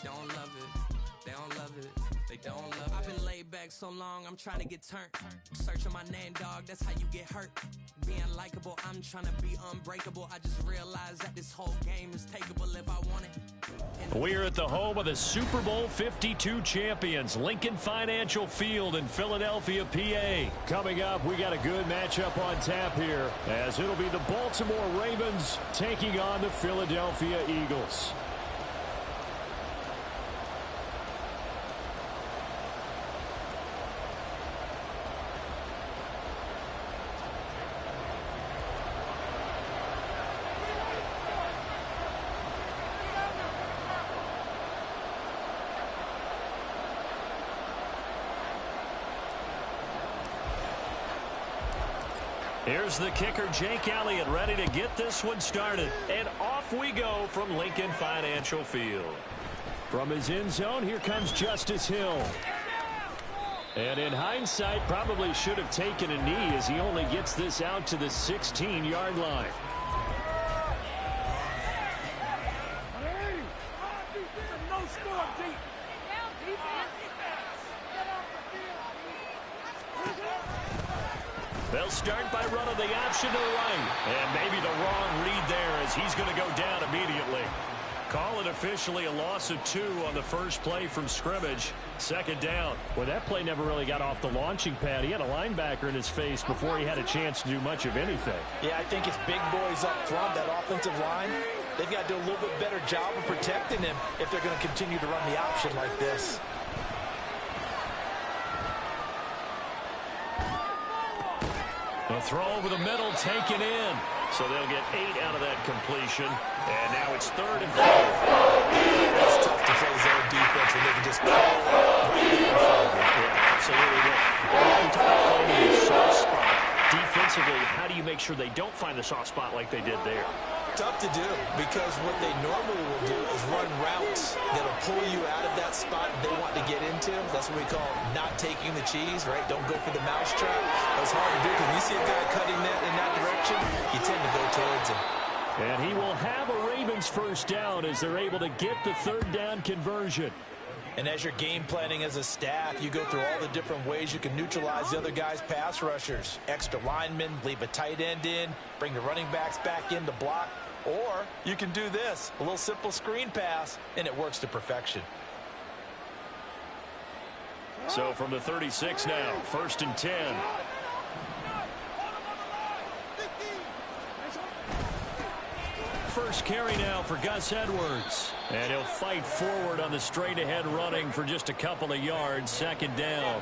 They don't love it. They don't love it. They don't love it. I've been laid back so long, I'm trying to get turned. Searching my name, dog, that's how you get hurt. Being likable, I'm trying to be unbreakable. I just realized that this whole game is takeable if I want it. We're at the home of the Super Bowl 52 champions, Lincoln Financial Field in Philadelphia, PA. Coming up, we got a good matchup on tap here, as it'll be the Baltimore Ravens taking on the Philadelphia Eagles. Here's the kicker, Jake Elliott, ready to get this one started. And off we go from Lincoln Financial Field. From his end zone, here comes Justice Hill. And in hindsight, probably should have taken a knee as he only gets this out to the 16-yard line. They'll start by running the option to the right. And maybe the wrong read there as he's going to go down immediately. Call it officially a loss of 2 on the first play from scrimmage. Second down. Well, that play never really got off the launching pad. He had a linebacker in his face before he had a chance to do much of anything. Yeah, I think it's big boys up front, that offensive line. They've got to do a little bit better job of protecting him if they're going to continue to run the option like this. The throw over the middle taken in. So they'll get 8 out of that completion. And now it's 3rd and 4. It's tough to play zone defense when they can just call it right in front of you. Yeah, absolutely. You talk about finding a soft spot. Defensively, how do you make sure they don't find the soft spot like they did there? Tough to do, because what they normally will do is run routes that'll pull you out of that spot they want to get into. That's what we call not taking the cheese, right? Don't go for the mousetrap. That's hard to do because you see a guy cutting that in that direction, you tend to go towards him. And he will have a Ravens first down as they're able to get the 3rd down conversion. And as you're game planning as a staff, you go through all the different ways you can neutralize the other guy's pass rushers. Extra linemen, leave a tight end in, bring the running backs back in to block. Or you can do this, a little simple screen pass, and it works to perfection. So from the 36 now, 1st and 10. First carry now for Gus Edwards. And he'll fight forward on the straight-ahead running for just a couple of yards. 2nd down.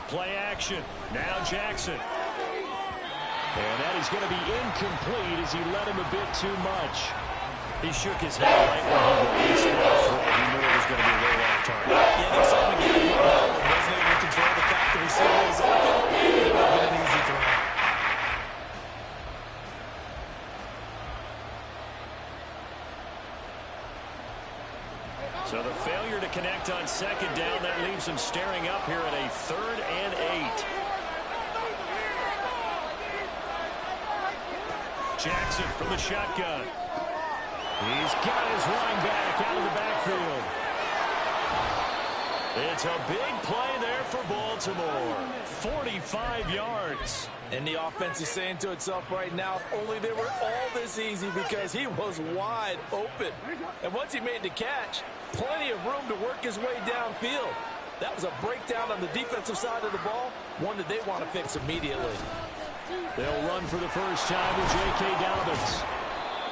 Play action. Now Jackson. And that is going to be incomplete as he let him a bit too much. He shook his head right when he released that throw. He knew it was going to be a little off target. Yeah, the excitement got him up. Wasn't able to control the fact that receiver was open. It would have been an easy throw. So the failure to connect on 2nd down, that leaves him staring up here at a 3rd and 8. Jackson from the shotgun. He's got his line back out of the backfield. It's a big play there for Baltimore. 45 yards. And the offense is saying to itself right now, if only they were all this easy, because he was wide open. And once he made the catch, plenty of room to work his way downfield. That was a breakdown on the defensive side of the ball, one that they want to fix immediately. They'll run for the first time with J.K. Dobbins.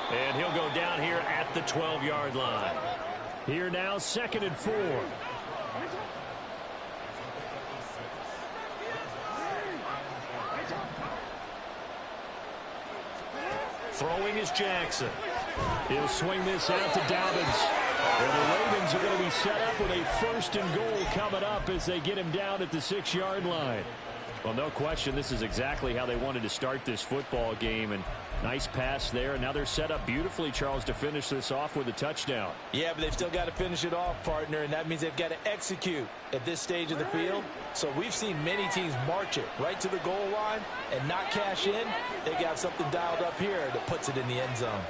And he'll go down here at the 12-yard line. Here now, 2nd and 4. Throwing is Jackson. He'll swing this out to Dobbins. And the Ravens are going to be set up with a 1st and goal coming up as they get him down at the 6-yard line. Well, no question, this is exactly how they wanted to start this football game. And nice pass there. And now they're set up beautifully, Charles, to finish this off with a touchdown. Yeah, but they've still got to finish it off, partner, and that means they've got to execute at this stage of the field. So we've seen many teams march it right to the goal line and not cash in. They got something dialed up here that puts it in the end zone.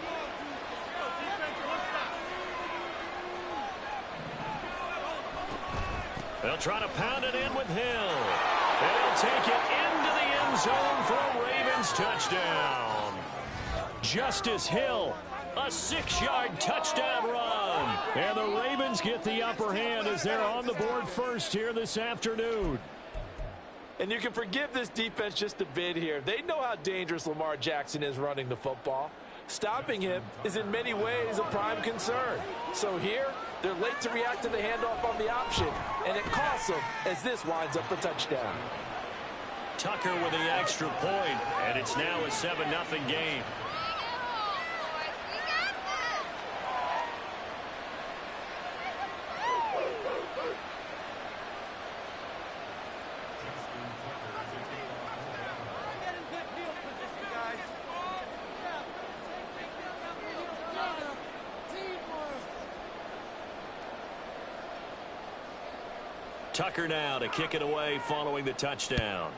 They'll try to pound it in with Hill. They'll take it into the end zone for a Ravens touchdown. Justice Hill, a 6-yard touchdown run. And the Ravens get the upper hand as they're on the board first here this afternoon. And you can forgive this defense just a bit here. They know how dangerous Lamar Jackson is running the football. Stopping him is in many ways a prime concern. So here, they're late to react to the handoff on the option, and it costs them as this winds up a touchdown. Tucker with the extra point, and it's now a 7-0 game. Tucker now to kick it away following the touchdown.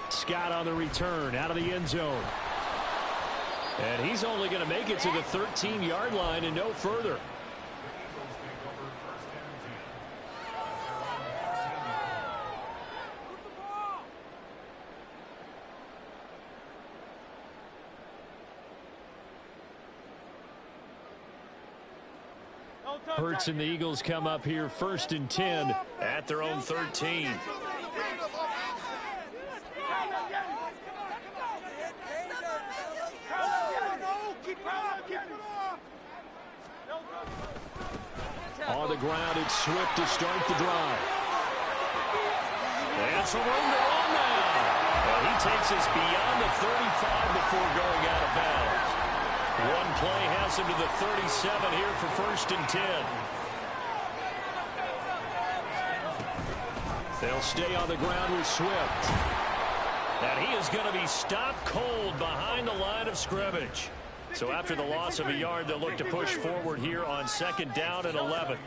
Scott on the return out of the end zone. And he's only going to make it to the 13-yard line and no further. Hurts and the Eagles come up here 1st and 10 at their own 13. On the ground, it's Swift to start the drive. And some room to run now. And he takes us beyond the 35 before going out of bounds. One play has him to the 37 here for 1st and 10. They'll stay on the ground with Swift. And he is going to be stopped cold behind the line of scrimmage. So after the loss of a yard, they'll look to push forward here on 2nd down and 11.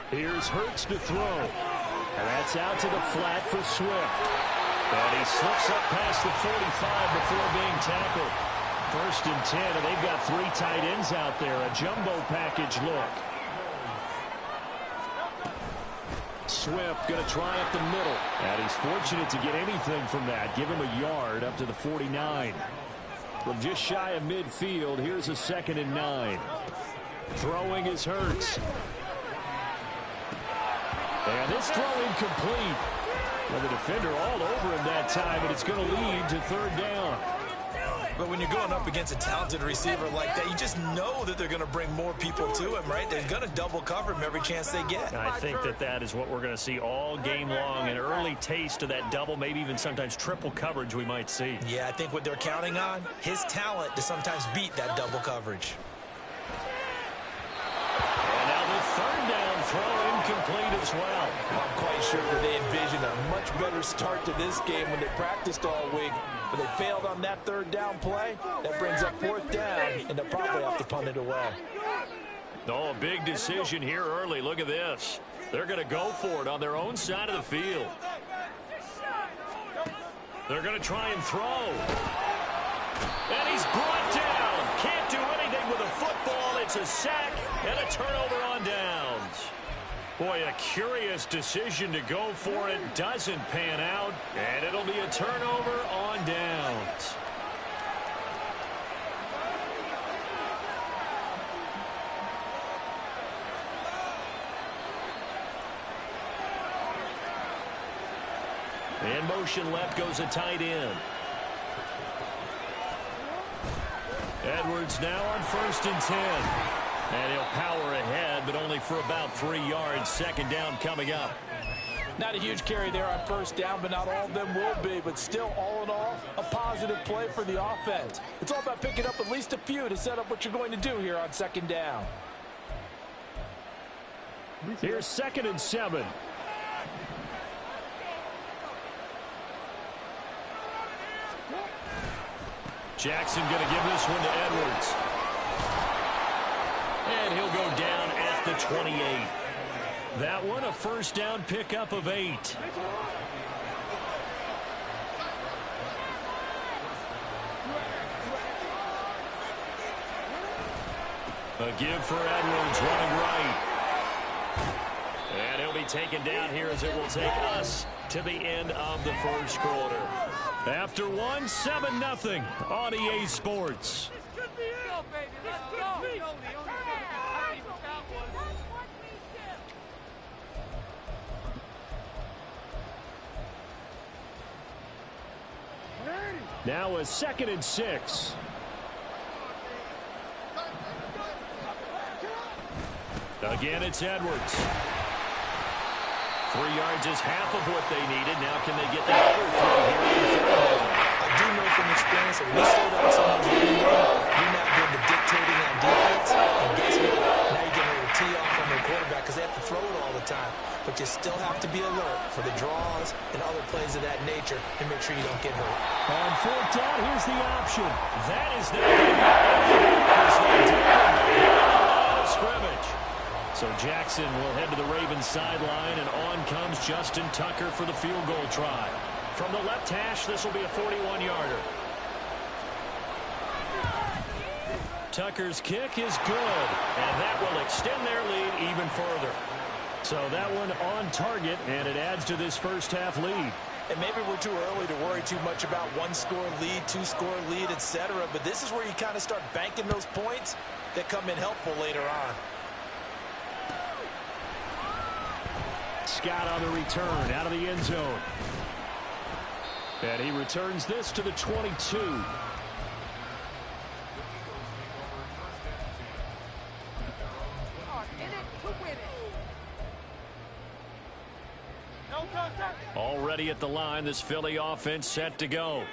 Here's Hurts to throw. And that's out to the flat for Swift. And he slips up past the 45 before being tackled. 1st and 10, and they've got 3 tight ends out there. A jumbo package look. Swift going to try up the middle. And he's fortunate to get anything from that. Give him a yard up to the 49. From just shy of midfield, here's a 2nd and 9. Throwing is Hurts. And this throw incomplete. Well, the defender all over him that time, but it's going to lead to 3rd down. But when you're going up against a talented receiver like that, you just know that they're going to bring more people to him, right? They're going to double cover him every chance they get. I think that is what we're going to see all game long, an early taste of that double, maybe even sometimes triple coverage we might see. Yeah, I think what they're counting on, his talent to sometimes beat that double coverage. And now the 3rd down throw incomplete as well. I'm quite sure that they envisioned a much better start to this game when they practiced all week. But they failed on that 3rd down play. That brings up 4th down, and they'll probably have to punt it away. Oh, a big decision here early. Look at this. They're going to go for it on their own side of the field. They're going to try and throw. And he's brought down. Can't do anything with a football. It's a sack and a turnover on downs. Boy, a curious decision to go for it. Doesn't pan out. And it'll be a turnover on downs. In motion left goes a tight end. Edwards now on 1st and 10. And he'll power ahead, but only for about 3 yards. 2nd down coming up. Not a huge carry there on 1st down, but not all of them will be. But still, all in all, a positive play for the offense. It's all about picking up at least a few to set up what you're going to do here on 2nd down. Here's 2nd and 7. Jackson going to give this one to Edwards. And he'll go down at the 28. That one a first down pickup of 8. A give for Edwards running right. And he'll be taken down here as it will take us to the end of the first quarter. After 1, 7-0 on EA Sports. Now a 2nd and 6. Again, it's Edwards. 3 yards is half of what they needed. Now can they get the other 3 here? I do know from experience that when you slow down someone's running game, you're not doing the dictating on defense. And guess what? Now you're getting ready to tee off on their quarterback because they have to throw it all the time. But you still have to be alert for the draws and other plays of that nature and make sure you don't get hurt. On 4th down, here's the option. That is not going to be because they did the scrimmage. So Jackson will head to the Ravens sideline, and on comes Justin Tucker for the field goal try. From the left hash, this will be a 41-yarder. Tucker's kick is good, and that will extend their lead even further. So that one on target, and it adds to this first half lead. And maybe we're too early to worry too much about 1-score lead, 2-score lead, etc. But this is where you kind of start banking those points that come in helpful later on. Scott on the return out of the end zone. And he returns this to the 22. Already at the line, this Philly offense set to go.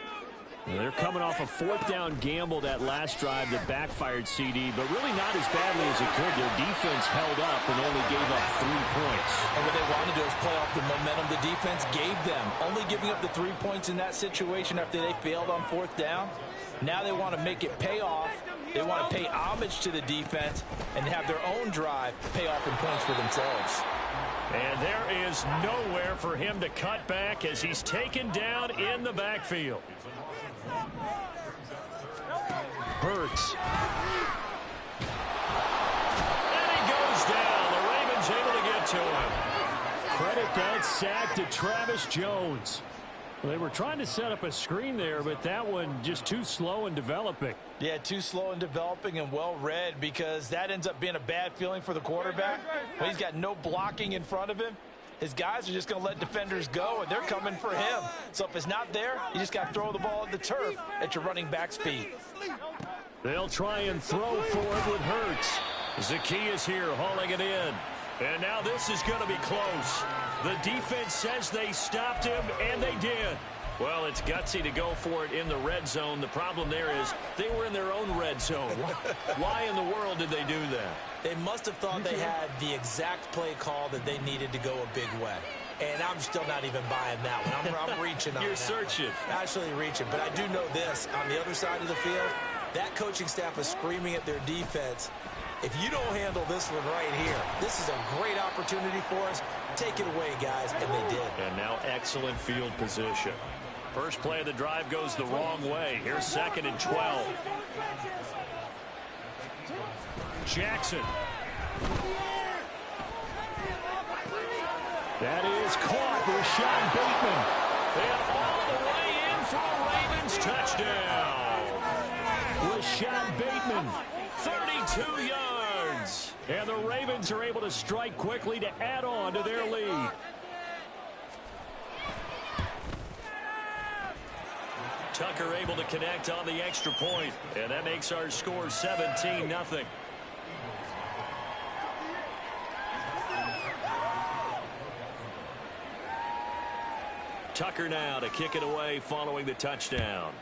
They're coming off a 4th down gamble that last drive that backfired CD, but really not as badly as it could. Their defense held up and only gave up 3 points. And what they wanted to do is play off the momentum the defense gave them. Only giving up the 3 points in that situation after they failed on 4th down. Now they want to make it pay off. They want to pay homage to the defense and have their own drive pay off in points for themselves. And there is nowhere for him to cut back as he's taken down in the backfield. Hurts. And he goes down. The Ravens able to get to him. Credit that sack to Travis Jones. They were trying to set up a screen there, but that one just too slow in developing. Yeah, too slow in developing and well read, because that ends up being a bad feeling for the quarterback. When he's got no blocking in front of him, his guys are just going to let defenders go, and they're coming for him. So if it's not there, you just got to throw the ball at the turf at your running back speed. They'll try and throw for it with Hurts. Zacchaeus here hauling it in. And now this is going to be close. The defense says they stopped him, and they did. Well, it's gutsy to go for it in the red zone. The problem there is they were in their own red zone. Why in the world did they do that? They must have thought they had the exact play call that they needed to go a big way. And I'm still not even buying that one. I'm reaching on that. You're searching. Actually reaching. But I do know this. On the other side of the field, that coaching staff is screaming at their defense. If you don't handle this one right here, this is a great opportunity for us. Take it away, guys. And they did. And now excellent field position. First play of the drive goes the wrong way. Here's 2nd and 12. Jackson. That is caught with Sean Bateman. And all the way in for a Ravens touchdown. With Sean Bateman, 32 yards. And the Ravens are able to strike quickly to add on to their lead. Tucker able to connect on the extra point, and that makes our score 17-0. Tucker now to kick it away following the touchdown.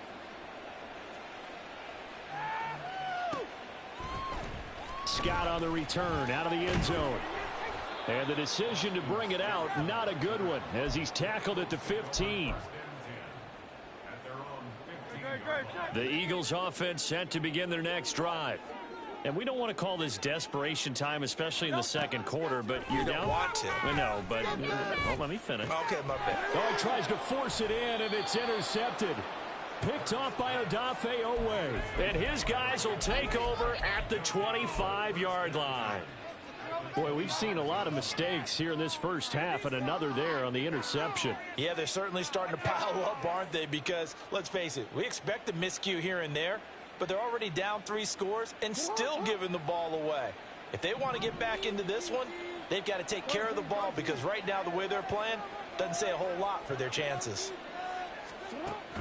Scott on the return out of the end zone. And the decision to bring it out, not a good one, as he's tackled at the 15. The Eagles offense set to begin their next drive. And we don't want to call this desperation time, especially in the second quarter, but you're down. You don't want to. I know, but well, let me finish. Okay, my bad. Oh, he tries to force it in, and it's intercepted. Picked off by Odafe Owe. And his guys will take over at the 25-yard line. Boy, we've seen a lot of mistakes here in this first half, and another there on the interception. Yeah, they're certainly starting to pile up, aren't they? Because, let's face it, we expect a miscue here and there, but they're already down 3 scores and still giving the ball away. If they want to get back into this one, they've got to take care of the ball, because right now the way they're playing doesn't say a whole lot for their chances.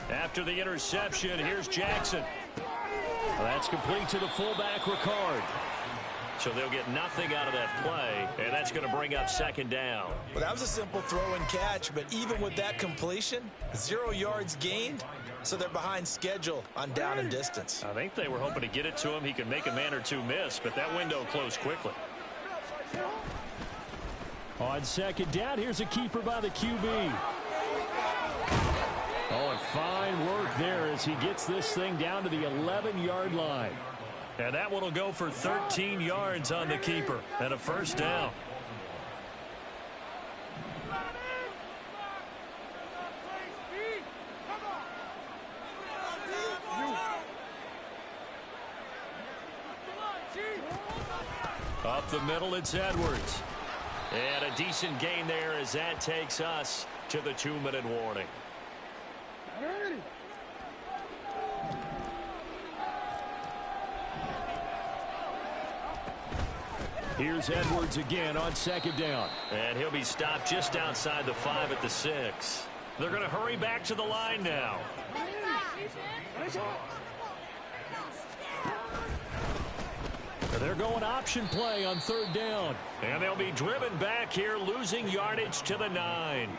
After the interception, here's Jackson. Well, that's complete to the fullback, Ricard. So they'll get nothing out of that play, and that's going to bring up second down. Well, that was a simple throw and catch, but even with that completion, 0 yards gained, so they're behind schedule on down and distance. I think they were hoping to get it to him. He could make a man or two miss, but that window closed quickly. On second down, here's a keeper by the QB. Oh, and fine work there as he gets this thing down to the 11-yard line. And that one will go for 13 yards on the keeper and a first down. Up the middle, it's Edwards. And a decent gain there as that takes us to the 2-minute warning. Here's Edwards again on second down. And he'll be stopped just outside the 5 at the 6. They're going to hurry back to the line now. They're going option play on third down. And they'll be driven back here, losing yardage to the 9.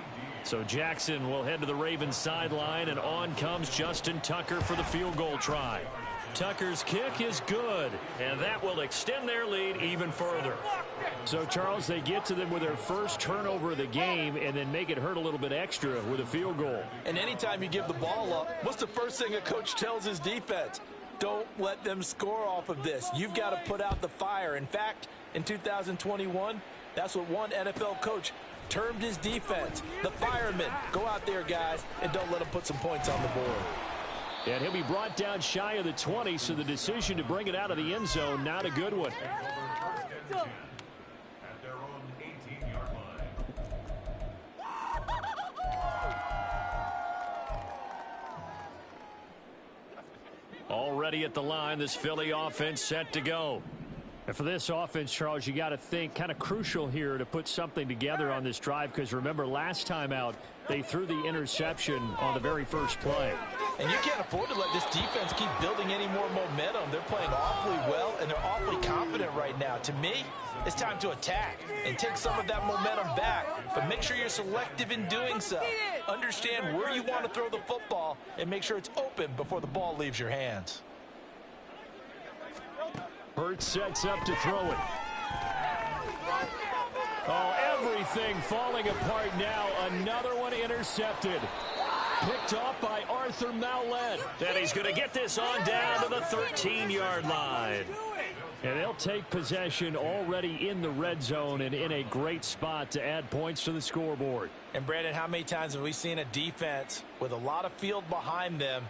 So Jackson will head to the Ravens sideline, and on comes Justin Tucker for the field goal try. Tucker's kick is good, and that will extend their lead even further. So, Charles, they get to them with their first turnover of the game and then make it hurt a little bit extra with a field goal. And anytime you give the ball up, what's the first thing a coach tells his defense? Don't let them score off of this. You've got to put out the fire. In fact, in 2021, that's what one NFL coach termed his defense. The firemen. Go out there, guys, and don't let them put some points on the board. And he'll be brought down shy of the 20, so the decision to bring it out of the end zone, not a good one. At their own 18-yard line. Already at the line, this Philly offense set to go. And for this offense, Charles, you got to think kind of crucial here to put something together on this drive, because remember last time out, they threw the interception on the very first play. And you can't afford to let this defense keep building any more momentum. They're playing awfully well, and they're awfully confident right now. To me, it's time to attack and take some of that momentum back, but make sure you're selective in doing so. Understand where you want to throw the football and make sure it's open before the ball leaves your hands. Hurts sets up to throw it. Oh, everything falling apart now. Another one intercepted. Picked off by Arthur Maulet. And he's going to get this on down to the 13-yard line. And they'll take possession already in the red zone and in a great spot to add points to the scoreboard. And, Brandon, how many times have we seen a defense with a lot of field behind them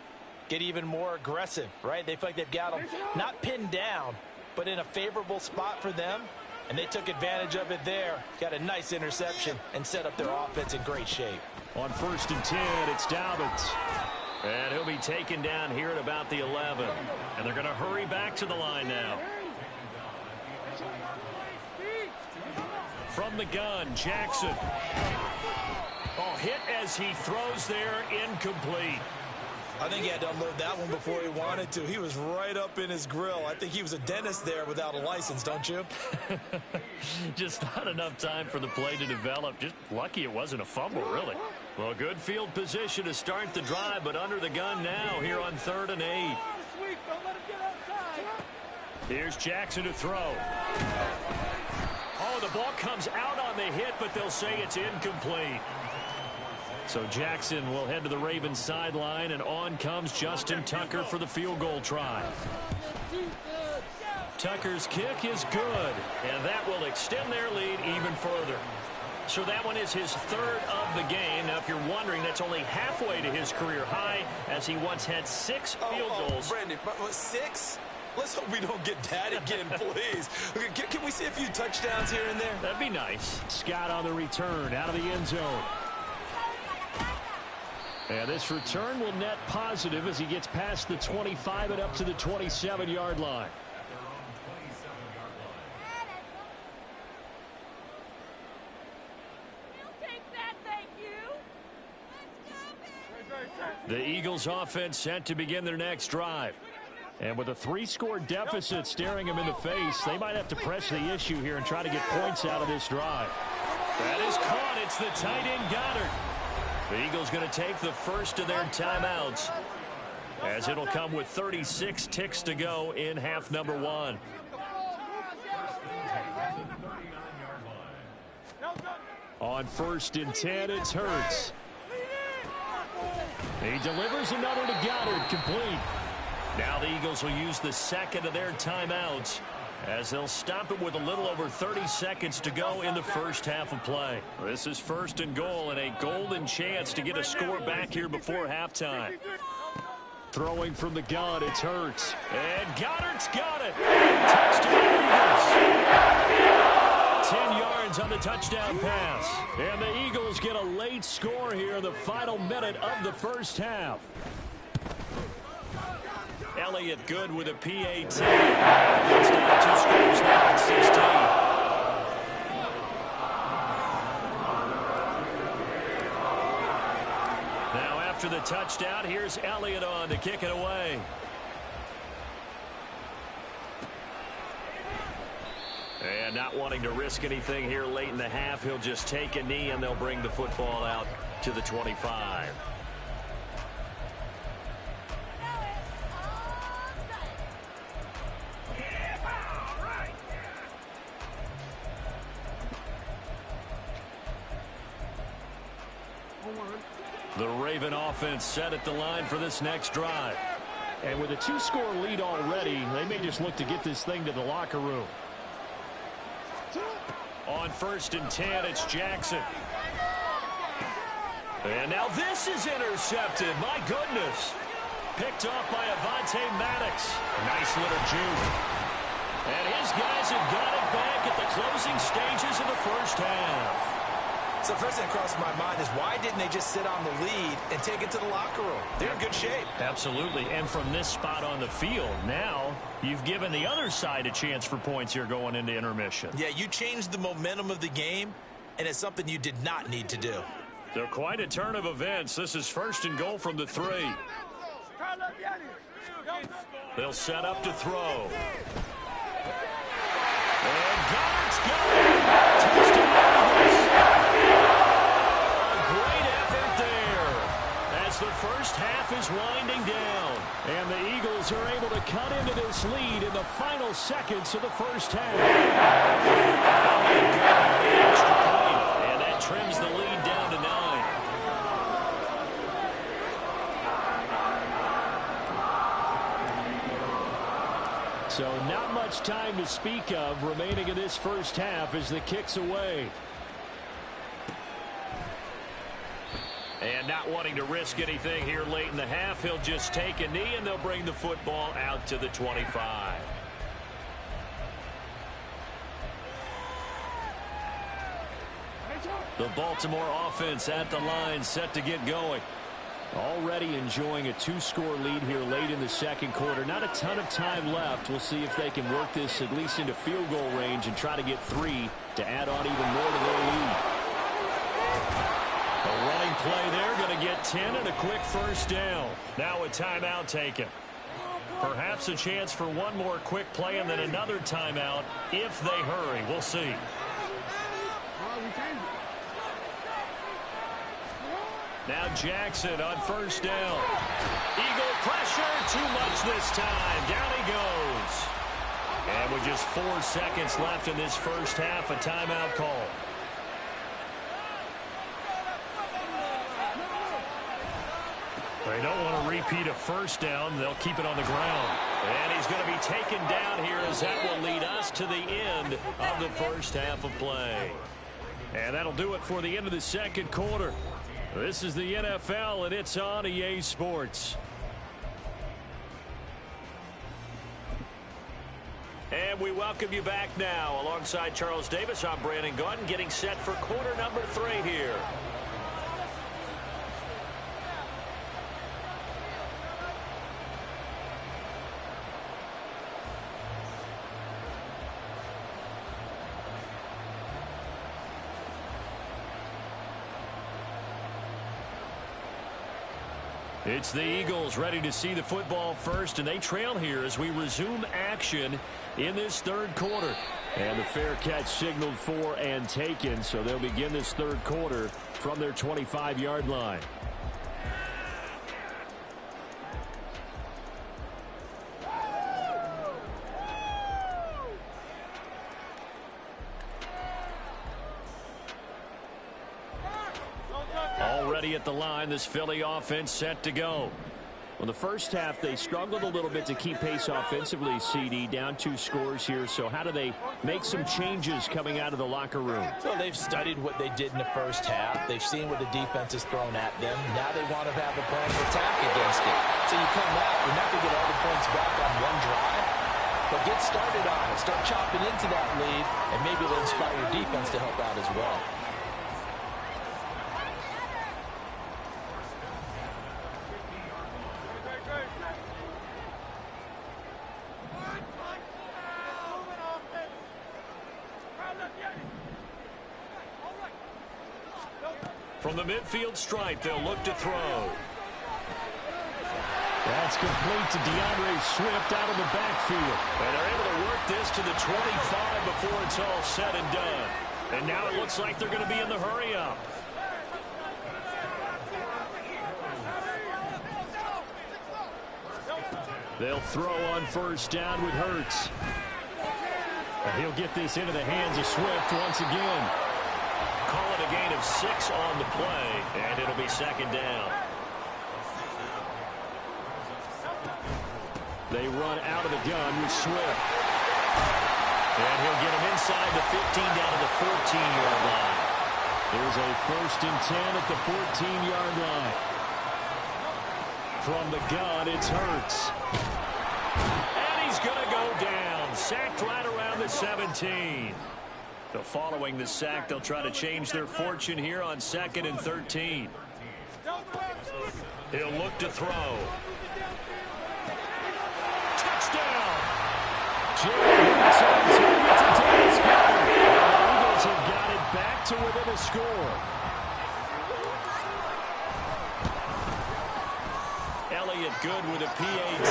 get even more aggressive, right? They feel like they've got them not pinned down, but in a favorable spot for them, and they took advantage of it there. Got a nice interception and set up their offense in great shape. On 1st and 10, it's Dobbins. And he'll be taken down here at about the 11. And they're going to hurry back to the line now. From the gun, Jackson. Oh, hit as he throws there, incomplete. I think he had to unload that one before he wanted to. He was right up in his grill. I think he was a dentist there without a license, don't you? Just not enough time for the play to develop. Just lucky it wasn't a fumble, really. Well, good field position to start the drive, but under the gun now here on 3rd and 8. Here's Jackson to throw. Oh, the ball comes out on on the hit, but they'll say it's incomplete. So Jackson will head to the Ravens sideline, and on comes Justin Tucker for the field goal try. Tucker's kick is good, and that will extend their lead even further. So that one is his third of the game. Now, if you're wondering, that's only halfway to his career high, as he once had 6 field goals. Brandon, 6? Let's hope we don't get that again, please. Can we see a few touchdowns here and there? That'd be nice. Scott on the return out of the end zone. And this return will net positive as he gets past the 25 and up to the 27-yard line. The Eagles offense set to begin their next drive. And with a 3-score deficit staring them in the face, they might have to press the issue here and try to get points out of this drive. That is caught. It's the tight end Goddard. The Eagles going to take the first of their timeouts, as it'll come with 36 ticks to go in half number 1. On 1st and 10, it's Hurts. He delivers another to Goddard, complete. Now the Eagles will use the second of their timeouts, as they'll stop it with a little over 30 seconds to go in the first half of play. This is 1st and goal, and a golden chance to get a score back here before halftime. Throwing from the gun, it's Hurts. And Goddard's got it. Touchdown Eagles. 10 yards on the touchdown pass. And the Eagles get a late score here in the final minute of the first half. Elliott good with a PAT. It's down 2 scores now at 16. Now after the touchdown, here's Elliott on to kick it away. And not wanting to risk anything here late in the half, he'll just take a knee and they'll bring the football out to the 25. The Raven offense set at the line for this next drive. And with a 2-score lead already, they may just look to get this thing to the locker room. On 1st and 10, it's Jackson. And now this is intercepted. My goodness. Picked off by Avonte Maddox. Nice little juke. And his guys have got it back at the closing stages of the first half. So first thing that crossed my mind is, why didn't they just sit on the lead and take it to the locker room? They're in good shape. Absolutely. And from this spot on the field, now you've given the other side a chance for points here going into intermission. Yeah, you changed the momentum of the game, and it's something you did not need to do. So quite a turn of events. This is 1st and goal from the 3. They'll set up to throw. And Goddard's got it. Touchdown. Great effort there, as the first half is winding down. And the Eagles are able to cut into this lead in the final seconds of the first half. And that trims the lead down to 9. So not much time to speak of remaining in this first half as the kick's away. And not wanting to risk anything here late in the half, he'll just take a knee and they'll bring the football out to the 25. The Baltimore offense at the line, set to get going. Already enjoying a 2-score lead here late in the second quarter. Not a ton of time left. We'll see if they can work this at least into field goal range and try to get 3 to add on even more to their lead. A running play there, going to get 10 and a quick first down. Now a timeout taken. Perhaps a chance for one more quick play and then another timeout if they hurry. We'll see. Now Jackson on first down. Eagle pressure, too much this time. Down he goes. And with just 4 seconds left in this first half, a timeout call. They don't want to repeat a first down. They'll keep it on the ground. And he's going to be taken down here as that will lead us to the end of the first half of play. And that'll do it for the end of the second quarter. This is the NFL, and it's on EA Sports. And we welcome you back now. Alongside Charles Davis, I'm Brandon Gaudin, getting set for quarter number 3 here. It's the Eagles ready to see the football first, and they trail here as we resume action in this third quarter. And the fair catch signaled for and taken, so they'll begin this third quarter from their 25-yard line. Already at the line, this Philly offense set to go. Well, the first half, they struggled a little bit to keep pace offensively, CD, down 2 scores here. So how do they make some changes coming out of the locker room? So they've studied what they did in the first half. They've seen what the defense has thrown at them. Now they want to have a plan of attack against it. So you come out, you're not going to get all the points back on one drive, but get started on it. Start chopping into that lead, and maybe it'll inspire your defense to help out as well. From the midfield stripe, they'll look to throw. That's complete to DeAndre Swift out of the backfield. And they're able to work this to the 25 before it's all said and done. And now it looks like they're going to be in the hurry-up. They'll throw on first down with Hurts. And he'll get this into the hands of Swift once again. Call it a gain of 6 on the play, and it'll be second down. They run out of the gun with Swift. And he'll get him inside the 15 down to the 14-yard line. There's a 1st and 10 at the 14-yard line. From the gun, it's Hurts. And he's going to go down. Sacked right around the 17. So following the sack, they'll try to change their fortune here on 2nd and 13. He'll look to throw. Touchdown! Jalen to Dennis Carter. The Eagles have got it back to within a score. Elliott good with a PAT.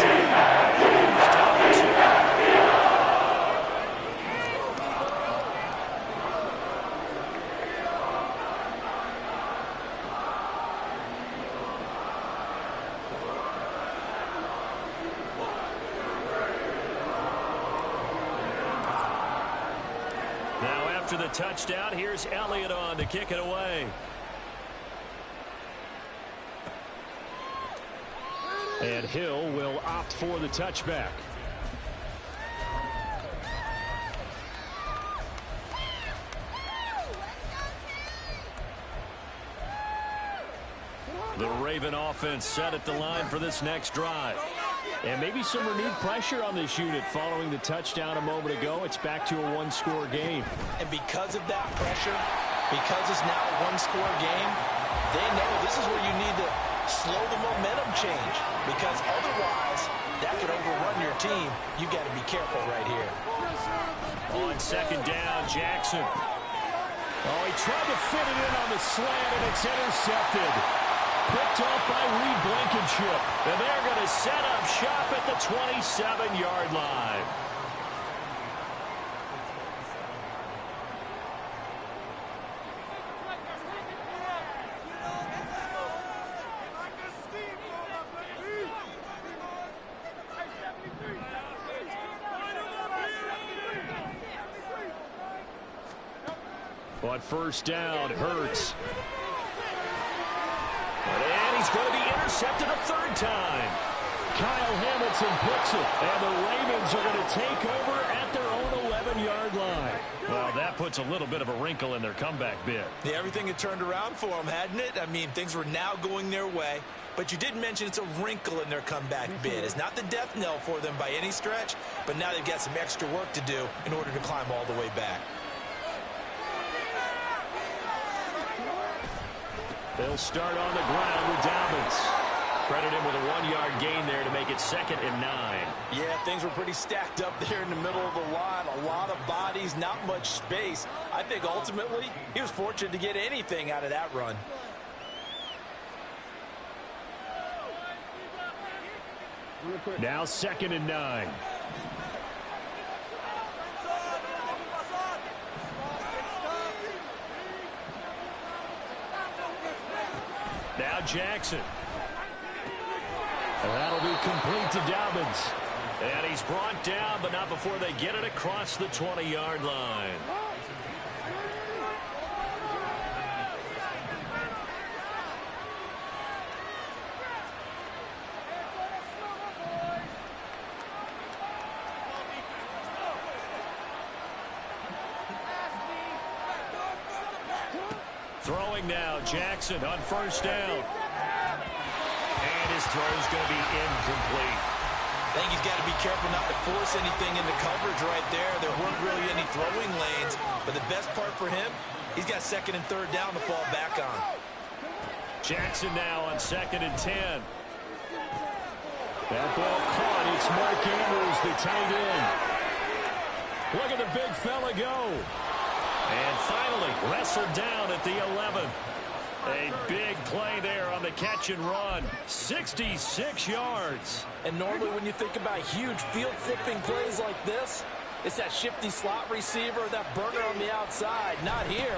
After the touchdown, here's Elliott on to kick it away. And Hill will opt for the touchback. The Raven offense set at the line for this next drive. And maybe some renewed pressure on this unit following the touchdown a moment ago. It's back to a 1-score game. And because of that pressure, because it's now a 1-score game, they know this is where you need to slow the momentum change. Because otherwise, that could overrun your team. You've got to be careful right here. On 2nd down, Jackson. Oh, he tried to fit it in on the slant, and it's intercepted. Picked off by Reed Blankenship. And they're going to set up shop at the 27-yard line. On 1st down, Hurts. And he's going to be intercepted a third time. Kyle Hamilton picks it, and the Ravens are going to take over at their own 11-yard line. Well, that puts a little bit of a wrinkle in their comeback bid. Yeah, everything had turned around for them, hadn't it? I mean, things were now going their way. But you did mention it's a wrinkle in their comeback bid. It's not the death knell for them by any stretch, but now they've got some extra work to do in order to climb all the way back. They'll start on the ground with Dobbins. Credit him with a 1-yard gain there to make it 2nd and 9. Yeah, things were pretty stacked up there in the middle of the line. A lot of bodies, not much space. I think ultimately he was fortunate to get anything out of that run. Now 2nd and 9. Now Jackson. And that'll be complete to Dobbins. And he's brought down, but not before they get it across the 20-yard line. Throwing now, Jackson on 1st down. And his throw's going to be incomplete. I think he's got to be careful not to force anything into coverage right there. There weren't really any throwing lanes, but the best part for him, he's got 2nd and 3rd down to fall back on. Jackson now on 2nd and 10. That ball caught. It's Mark Andrews, the tight end. Look at the big fella go. And finally wrestled down at the 11. A big play there on the catch and run. 66 yards. And normally when you think about huge field flipping plays like this, it's that shifty slot receiver, that burner on the outside. Not here.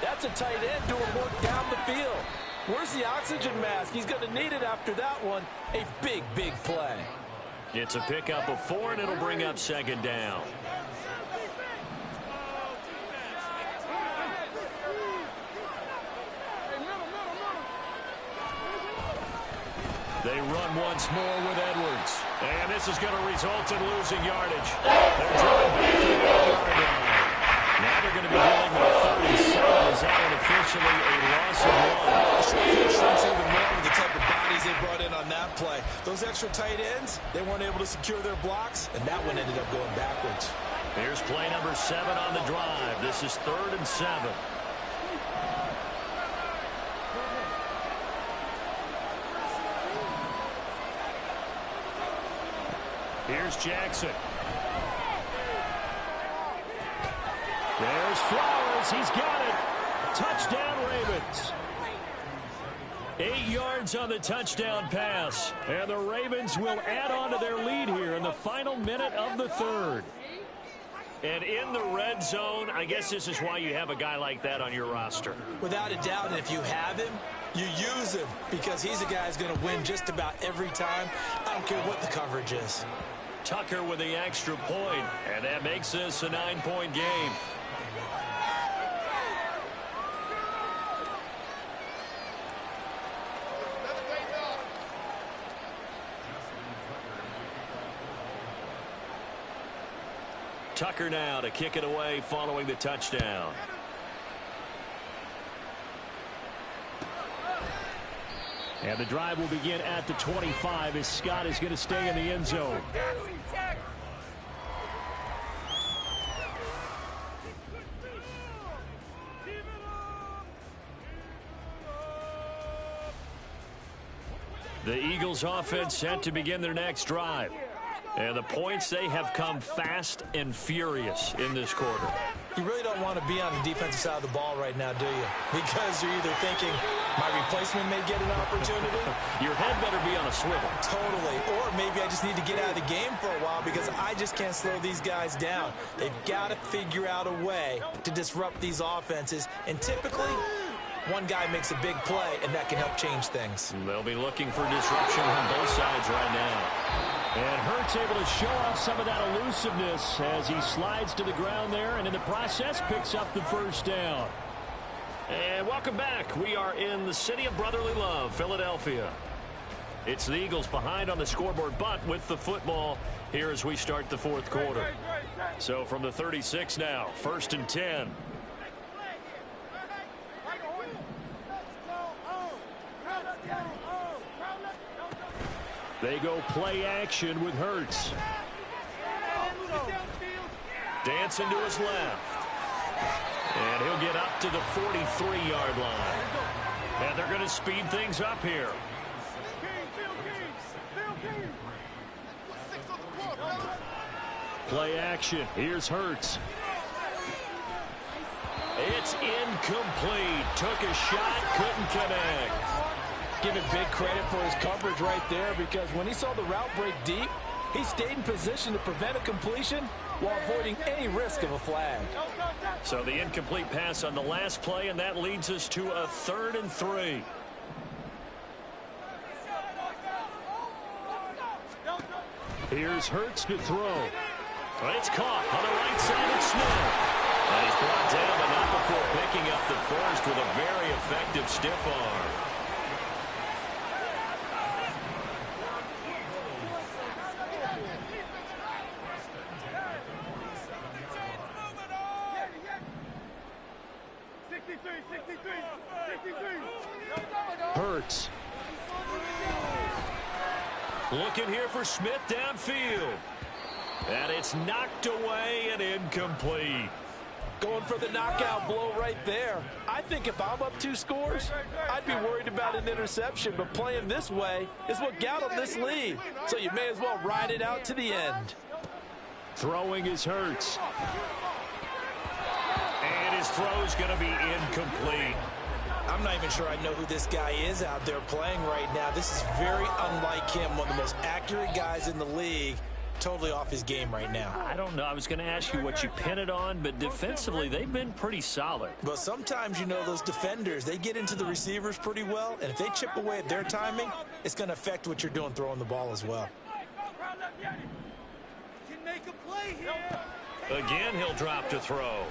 That's a tight end doing work down the field. Where's the oxygen mask? He's going to need it after that one. A big, big play. It's a pickup of 4, and it'll bring up 2nd down. They run once more with Edwards. And this is going to result in losing yardage. They're driven back to the 8-yard line. Now they're going to be dealing with a 3rd and 7. Is that one officially a loss of 1? Short field shrinks even more with the type of bodies they brought in on that play. Those extra tight ends, they weren't able to secure their blocks, and that one ended up going backwards. Here's play number 7 on the drive. This is 3rd and 7. Here's Jackson. There's Flowers. He's got it. Touchdown, Ravens. 8 yards on the touchdown pass. And the Ravens will add on to their lead here in the final minute of the 3rd. And in the red zone, I guess this is why you have a guy like that on your roster. Without a doubt, and if you have him, you use him because he's a guy who's going to win just about every time. I don't care what the coverage is. Tucker with the extra point, and that makes this a 9-point game. Tucker now to kick it away following the touchdown. And the drive will begin at the 25 as Scott is going to stay in the end zone. The Eagles offense set to begin their next drive. And the points, they have come fast and furious in this quarter. You really don't want to be on the defensive side of the ball right now, do you? Because you're either thinking, my replacement may get an opportunity. Your head better be on a swivel. Totally. Or maybe I just need to get out of the game for a while because I just can't slow these guys down. They've got to figure out a way to disrupt these offenses. And typically, one guy makes a big play, and that can help change things. They'll be looking for disruption on both sides right now. And Hurts able to show off some of that elusiveness as he slides to the ground there and in the process picks up the first down. And welcome back. We are in the city of brotherly love, Philadelphia. It's the Eagles behind on the scoreboard, but with the football here as we start the fourth quarter. So from the 36 now, 1st and 10. They go play action with Hurts. Dancing to his left. And he'll get up to the 43-yard line. And they're going to speed things up here. Play action. Here's Hurts. It's incomplete. Took a shot, couldn't connect. Give it big credit for his coverage right there, because when he saw the route break deep, he stayed in position to prevent a completion while avoiding any risk of a flag. So the incomplete pass on the last play, and that leads us to a 3rd and 3. Here's Hurts to throw. It's caught on the right side of Smith. And he's brought down, but not before picking up the first with a very effective stiff arm. Hurts. Looking here for Smith downfield. And it's knocked away and incomplete. Going for the knockout blow right there. I think if I'm up 2 scores, I'd be worried about an interception, but playing this way is what got him this lead. So you may as well ride it out to the end. Throwing is Hurts. And his throw's going to be incomplete. I'm not even sure I know who this guy is out there playing right now. This is very unlike him, one of the most accurate guys in the league. Totally off his game right now. I don't know. I was going to ask you what you pin it on, but defensively, they've been pretty solid. But sometimes, you know, those defenders, they get into the receivers pretty well, and if they chip away at their timing, it's going to affect what you're doing throwing the ball as well. Again, he'll drop to throw.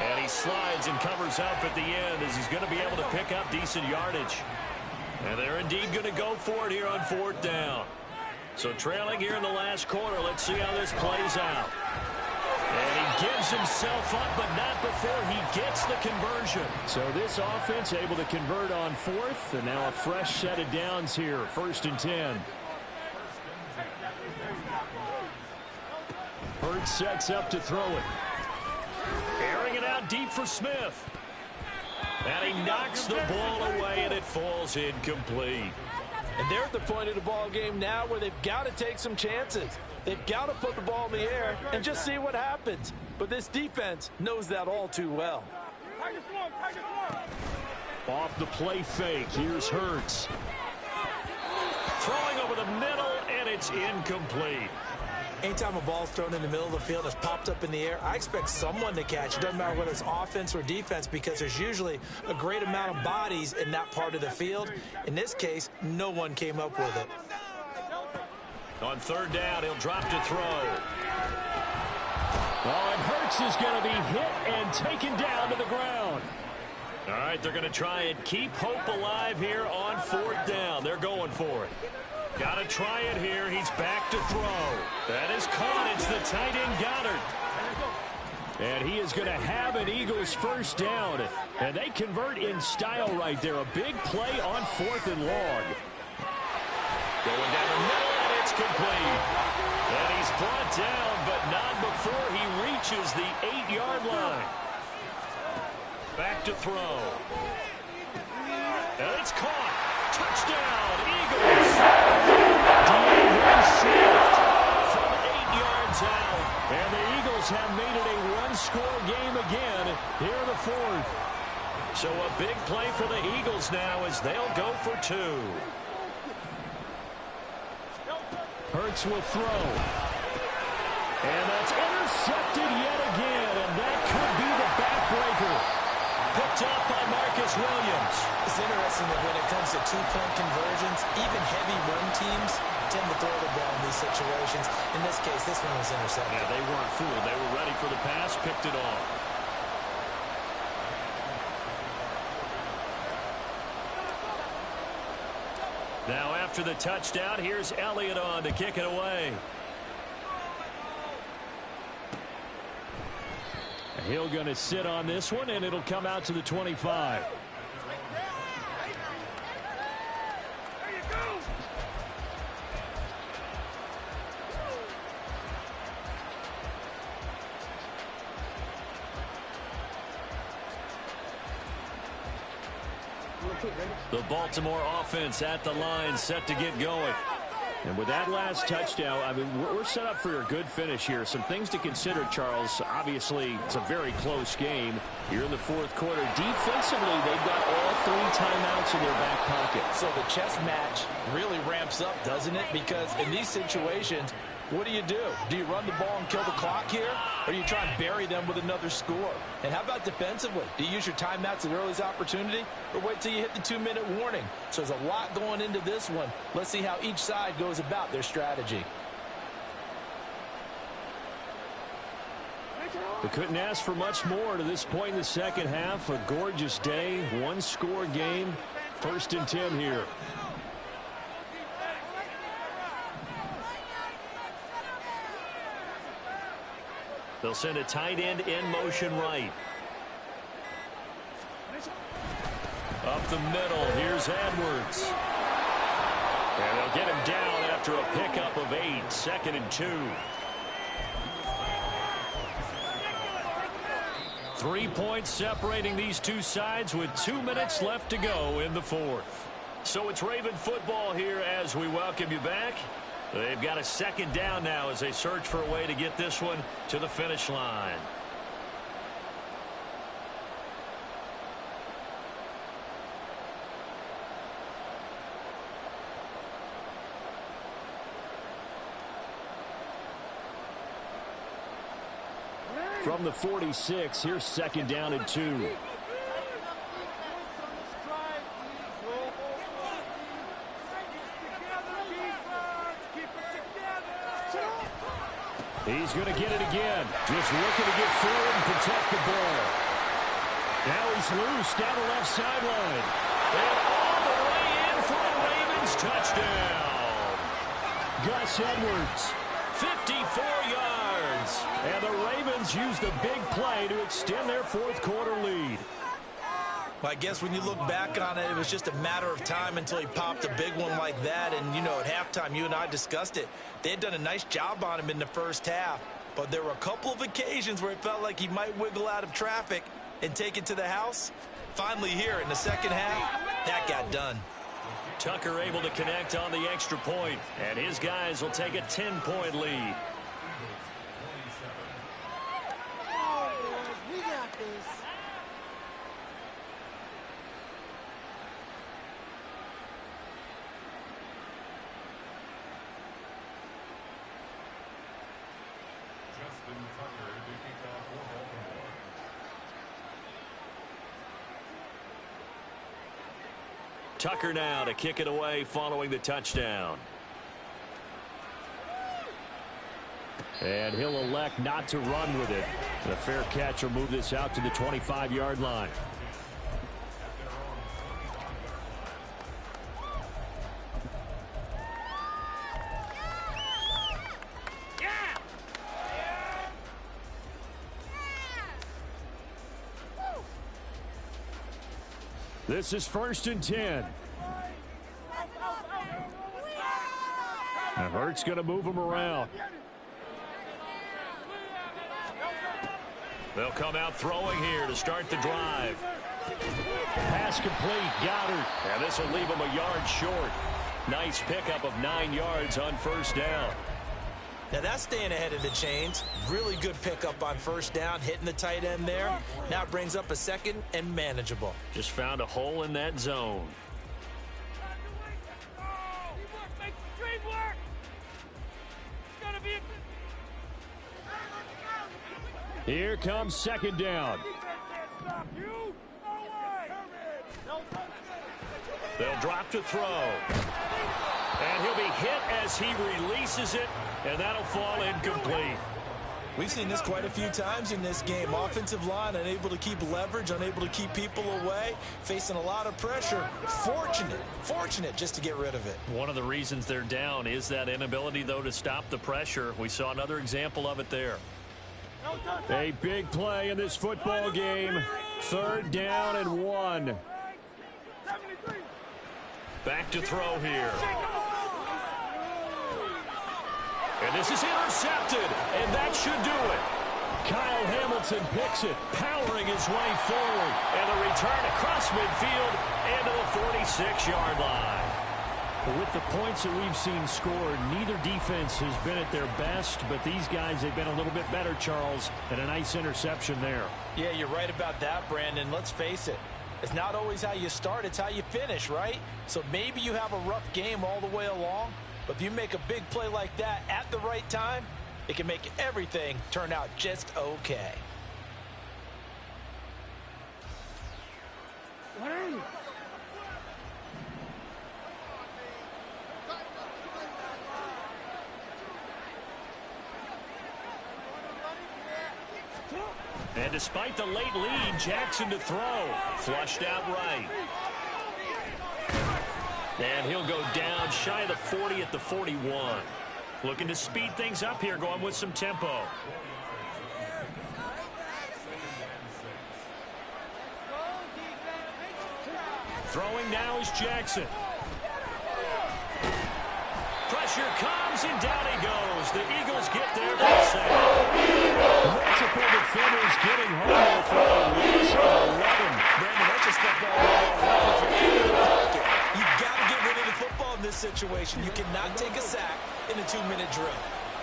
And he slides and covers up at the end as he's going to be able to pick up decent yardage. And they're indeed going to go for it here on 4th down. So trailing here in the last quarter, let's see how this plays out. And he gives himself up, but not before he gets the conversion. So this offense able to convert on 4th, and now a fresh set of downs here, 1st and 10. Hurts sets up to throw it. Airing it out deep for Smith. And he knocks the ball away, and it falls incomplete. And they're at the point of the ball game now where they've got to take some chances. They've got to put the ball in the air and just see what happens. But this defense knows that all too well. Off the play fake, here's Hurts. Throwing over the middle, and it's incomplete. Anytime a ball's thrown in the middle of the field and it's popped up in the air, I expect someone to catch it. Doesn't matter whether it's offense or defense, because there's usually a great amount of bodies in that part of the field. In this case, no one came up with it. On 3rd down, he'll drop to throw. Oh, and Hurts is going to be hit and taken down to the ground. All right, they're going to try and keep hope alive here on 4th down. They're going for it. Got to try it here. He's back to throw. That is caught. It's the tight end Goddard. And he is going to have an Eagles 1st down. And they convert in style right there. A big play on 4th and long. Going down the middle, and it's complete. And he's brought down, but not before he reaches the 8-yard line. Back to throw. And it's caught. Touchdown, Eagles. Swift from 8 yards out. And the Eagles have made it a one-score game again here in the 4th. So a big play for the Eagles now as they'll go for 2. Hurts will throw. And that's intercepted yet again. And that could be the backbreaker. Picked up by Marcus Williams. It's interesting that when it comes to 2-point conversions, even heavy run teams tend to throw the ball in these situations. In this case, this one was intercepted. Yeah, they weren't fooled. They were ready for the pass, picked it off. Now after the touchdown, here's Elliott on to kick it away. Hill going to sit on this one, and it'll come out to the 25. The Baltimore offense at the line, set to get going. And with that last touchdown, I mean, we're set up for a good finish here. Some things to consider, Charles. Obviously, it's a very close game. Here in the fourth quarter, defensively, they've got all 3 timeouts in their back pocket. So the chess match really ramps up, doesn't it? Because in these situations, what do? Do you run the ball and kill the clock here? Or do you try and bury them with another score? And how about defensively? Do you use your timeouts at earliest opportunity? Or wait till you hit the 2-minute warning? So there's a lot going into this one. Let's see how each side goes about their strategy. We couldn't ask for much more to this point in the second half. A gorgeous day, 1-score game. 1st and 10 here. They'll send a tight end in motion right. Up the middle, here's Edwards. And they'll get him down after a pickup of 8, 2nd and 2. 3 points separating these two sides with 2 minutes left to go in the fourth. So it's Raven football here as we welcome you back. They've got a 2nd down now as they search for a way to get this one to the finish line. From the 46, here's 2nd down and 2. He's going to get it again. Just looking to get forward and protect the ball. Now he's loose down the left sideline. And all the way in for a Ravens touchdown. Gus Edwards, 54 yards. And the Ravens use the big play to extend their fourth quarter lead. Well, I guess when you look back on it, it was just a matter of time until he popped a big one like that. And, you know, at halftime, you and I discussed it. They had done a nice job on him in the first half. But there were a couple of occasions where it felt like he might wiggle out of traffic and take it to the house. Finally here in the second half, that got done. Tucker able to connect on the extra point. And his guys will take a 10-point lead. We got this. Tucker now to kick it away following the touchdown. And he'll elect not to run with it. And a fair catch will move this out to the 25-yard line. This is 1st and 10. And Hurts going to move him around. They'll come out throwing here to start the drive. Pass complete, Goddard. And this will leave him a yard short. Nice pickup of 9 yards on 1st down. Now that's staying ahead of the chains. Really good pickup on 1st down, hitting the tight end there. Now it brings up a 2nd and manageable. Just found a hole in that zone. Here comes 2nd down. They'll drop to throw. And he'll be hit as he releases it, and that'll fall incomplete. We've seen this quite a few times in this game. Offensive line unable to keep leverage, unable to keep people away, facing a lot of pressure. Fortunate just to get rid of it. One of the reasons they're down is that inability, though, to stop the pressure. We saw another example of it there. A big play in this football game. 3rd down and 1. Back to throw here. And this is intercepted, and that should do it. Kyle Hamilton picks it, powering his way forward. And a return across midfield and to the 46-yard line. With the points that we've seen scored, neither defense has been at their best, but these guys have been a little bit better, Charles, and a nice interception there. Yeah, you're right about that, Brandon. Let's face it. It's not always how you start, it's how you finish, right? So maybe you have a rough game all the way along, but if you make a big play like that at the right time, it can make everything turn out just okay. And despite the late lead, Jackson to throw. Flushed out right. And he'll go down shy of the 40 at the 41. Looking to speed things up here, going with some tempo. Throwing now is Jackson. Pressure comes, and down he goes. The Eagles get there for a sack. Multiple defenders getting home there for a loss of 11. Brandon, that's just stuff all over. You've got to get rid of the football in this situation. You cannot take a sack in a 2-minute drill.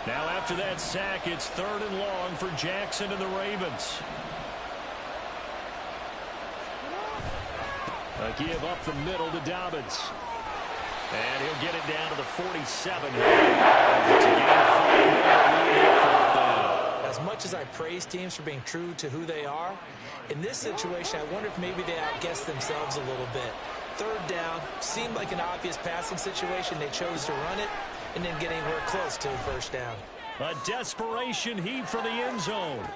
Now after that sack, it's 3rd and long for Jackson and the Ravens. A give up the middle to Dobbins. And he'll get it down to the 47 here. It's a gain of 5. As much as I praise teams for being true to who they are, in this situation, I wonder if maybe they outguessed themselves a little bit. 3rd down, seemed like an obvious passing situation. They chose to run it and then get anywhere close to the 1st down. A desperation heave for the end zone.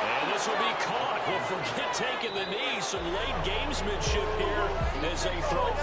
And this will be caught. Well, forget taking the knee. Some late gamesmanship here as they throw for